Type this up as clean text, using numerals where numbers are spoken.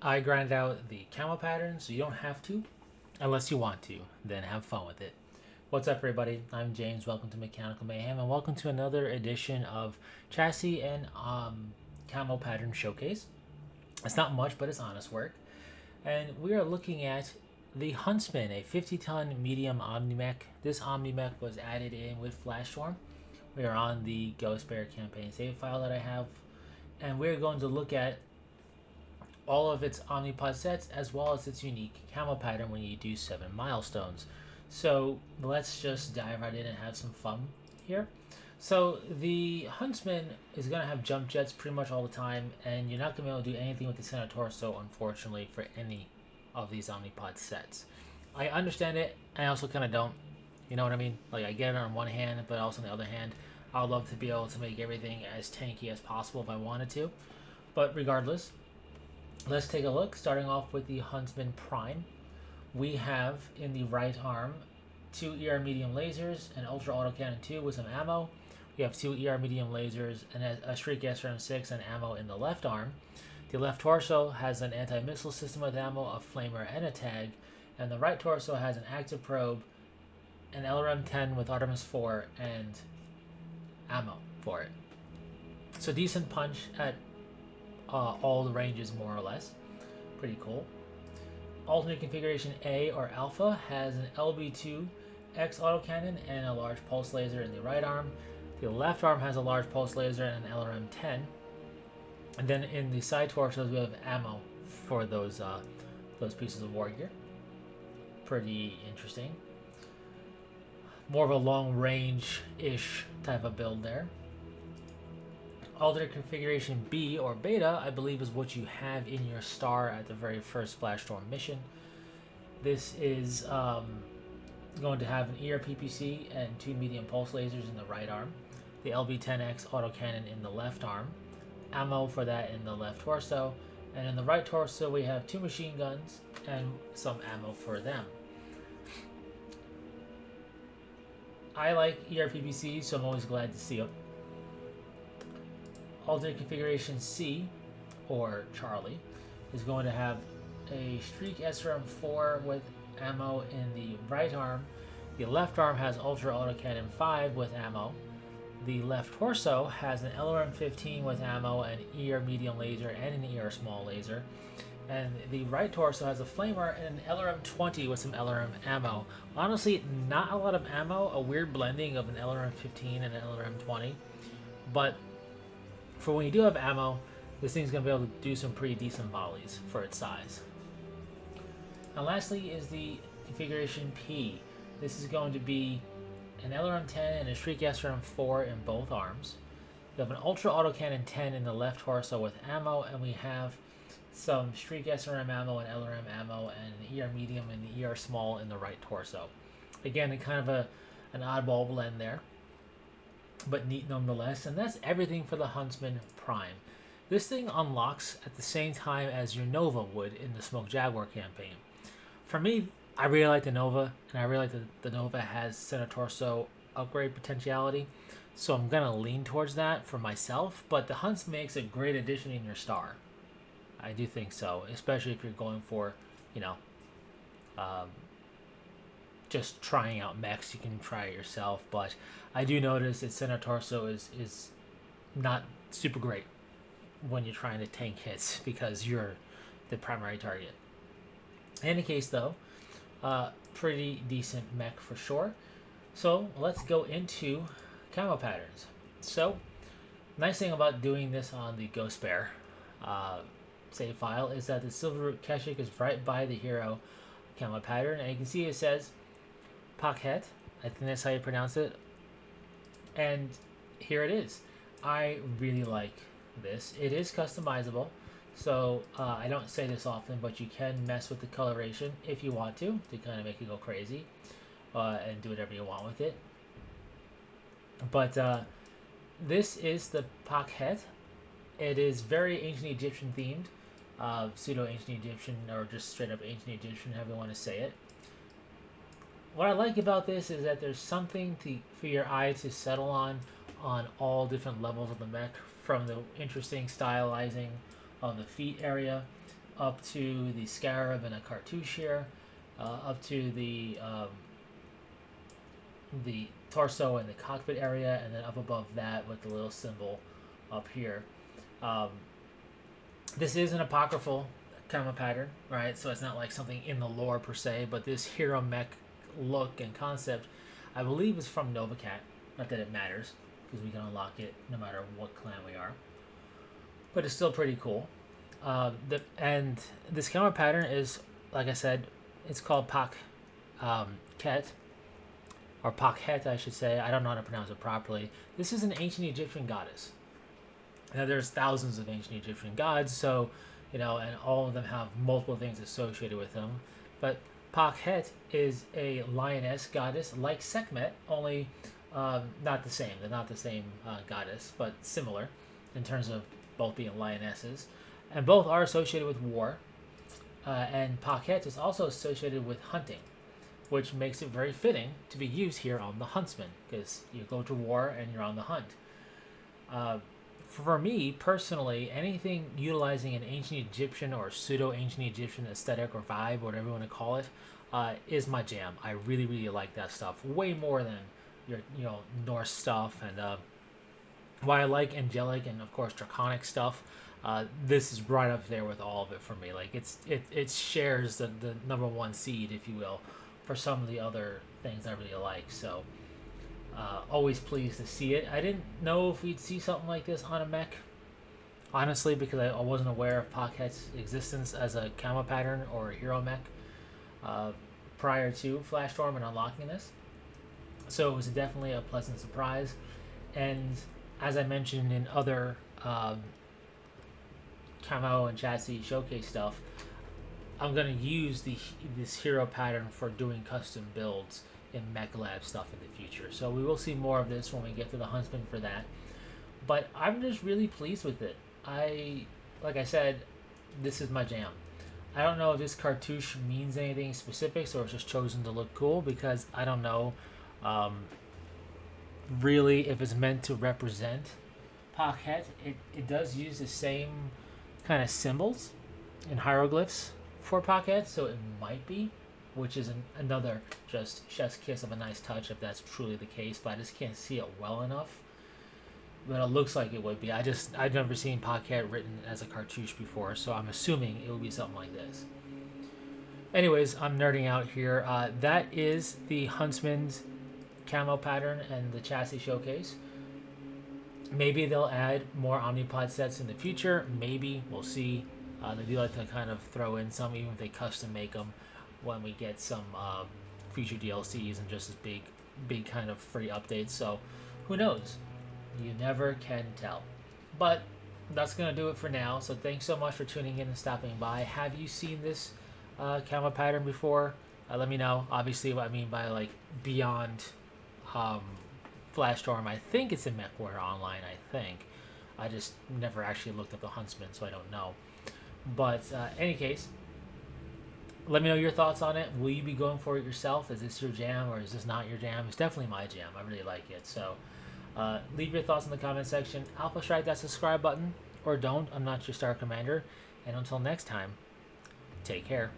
I grind out the camo pattern so you don't have to, unless you want to, then have fun with it. What's up, everybody? I'm James. Welcome to Mechanical Mayhem, and welcome to another edition of Chassis and Camo Pattern Showcase. It's not much, but it's honest work. And we are looking at the Huntsman, a 50-ton medium OmniMech. This OmniMech was added in with Flashstorm. We are on the Ghost Bear campaign save file that I have, and we're going to look at all of its Omnipod sets as well as its unique camo pattern when you do 7 milestones. So let's just dive right in and have some fun here. So the Huntsman is going to have jump jets pretty much all the time, and you're not going to be able to do anything with the center torso, unfortunately, for any of these Omnipod sets. I understand it, I also kind of don't. You know what I mean? Like, I get it on one hand, but also on the other hand, I would love to be able to make everything as tanky as possible if I wanted to. But regardless, let's take a look. Starting off with the Huntsman Prime, we have in the right arm 2 ER medium lasers, an Ultra Autocannon 2 with some ammo. We have 2 ER medium lasers and a Shriek SRM6 and ammo in the left arm. The left torso has an anti-missile system with ammo, a flamer, and a tag. And the right torso has an active probe, an LRM-10 with Artemis 4, and ammo for it. So decent punch at all the ranges, more or less. Pretty cool. Alternate configuration A or Alpha has an LB2 X autocannon and a large pulse laser in the right arm. The left arm has a large pulse laser and an LRM-10. And then in the side torsos we have ammo for those pieces of war gear. Pretty interesting. More of a long range-ish type of build there. Alternate configuration B or Beta, I believe, is what you have in your star at the very first Flashstorm mission. This is going to have an ERPPC and 2 medium pulse lasers in the right arm, the LB-10X autocannon in the left arm, ammo for that in the left torso, and in the right torso we have 2 machine guns and some ammo for them. I like ERPPC, so I'm always glad to see them. Alternate configuration C, or Charlie, is going to have a Shriek SRM4 with ammo in the right arm. The left arm has Ultra Autocannon 5 with ammo. The left torso has an LRM-15 with ammo, an ER medium laser, and an ER small laser. And the right torso has a flamer and an LRM-20 with some LRM ammo. Honestly, not a lot of ammo, a weird blending of an LRM-15 and an LRM-20. But for when you do have ammo, this thing's going to be able to do some pretty decent volleys for its size. And lastly is the configuration P. This is going to be an LRM-10 and a Shriek SRM-4 in both arms. We have an Ultra Autocannon 10 in the left torso with ammo, and we have some Shriek SRM ammo and LRM ammo and an ER medium and the ER small in the right torso. Again, kind of an oddball blend there, but neat nonetheless. And that's everything for the Huntsman Prime. This thing unlocks at the same time as your Nova would in the Smoke Jaguar campaign. For me, I really like the Nova, and I really like that the Nova has center torso upgrade potentiality, so I'm gonna lean towards that for myself. But the Huntsman makes a great addition in your star. I do think so, especially if you're going for, just trying out mechs. You can try it yourself, but I do notice its center torso is not super great when you're trying to tank hits because you're the primary target. In any case, though, pretty decent mech for sure. So let's go into camo patterns. So, nice thing about doing this on the Ghost Bear save file is that the Silver Root Keshik is right by the Hero Camo pattern, and you can see it says Pakhet. I think that's how you pronounce it. And here it is. I really like this. It is customizable, so I don't say this often, but you can mess with the coloration if you want to kind of make it go crazy and do whatever you want with it. But this is the Pakhet. It is very ancient Egyptian themed, pseudo ancient Egyptian, or just straight up ancient Egyptian, however you want to say it. What I like about this is that there's something for your eye to settle on all different levels of the mech, from the interesting stylizing of the feet area up to the scarab and a cartouche here, up to the torso and the cockpit area, and then up above that with the little symbol up here. This is an apocryphal camo pattern, right? So it's not like something in the lore per se, but this hero mech look and concept, I believe, is from Novacat. Not that it matters, because we can unlock it no matter what clan we are. But it's still pretty cool. And this camo pattern is, like I said, it's called Ket, or Pakhet, I should say. I don't know how to pronounce it properly. This is an ancient Egyptian goddess. Now, there's thousands of ancient Egyptian gods, so, you know, and all of them have multiple things associated with them. But Pakhet is a lioness goddess like Sekhmet, only not the same. They're not the same goddess, but similar in terms of both being lionesses. And both are associated with war. And Pakhet is also associated with hunting, which makes it very fitting to be used here on the Huntsman, because you go to war and you're on the hunt. For me, personally, anything utilizing an ancient Egyptian or pseudo-ancient Egyptian aesthetic or vibe, whatever you want to call it, is my jam. I really, really like that stuff. Way more than your, Norse stuff. And while I like angelic and, of course, draconic stuff, this is right up there with all of it for me. Like, it shares the number one seed, if you will, for some of the other things I really like. So always pleased to see it. I didn't know if we'd see something like this on a mech, honestly, because I wasn't aware of Pakhet's existence as a camo pattern or a hero mech prior to Flashstorm and unlocking this. So it was definitely a pleasant surprise. And as I mentioned in other camo and chassis showcase stuff, I'm going to use this hero pattern for doing custom builds in Mech Lab stuff in the future. So we will see more of this when we get to the Huntsman for that. But I'm just really pleased with it. Like I said, this is my jam. I don't know if this cartouche means anything specific or it's just chosen to look cool, because I don't know really if it's meant to represent Pakhet. It does use the same kind of symbols and hieroglyphs for Pakhet, so it might be, which is another just chef's kiss of a nice touch if that's truly the case, but I just can't see it well enough. But it looks like it would be. I've never seen Pakhet written as a cartouche before, so I'm assuming it would be something like this. Anyways, I'm nerding out here. That is the Huntsman's camo pattern and the chassis showcase. Maybe they'll add more Omnipod sets in the future. Maybe. We'll see. They do like to kind of throw in some, even if they custom make them, when we get some future DLCs and just as big kind of free updates. So who knows? You never can tell. But that's going to do it for now. So thanks so much for tuning in and stopping by. Have you seen this camo pattern before? Let me know. Obviously, what I mean by like beyond Flashstorm, I think it's in MechWarrior Online, I think. I just never actually looked up the Huntsman, so I don't know. But any case, let me know your thoughts on it. Will you be going for it yourself? Is this your jam or is this not your jam? It's definitely my jam. I really like it. So leave your thoughts in the comment section. Alpha strike that subscribe button, or don't. I'm not your star commander. And until next time, take care.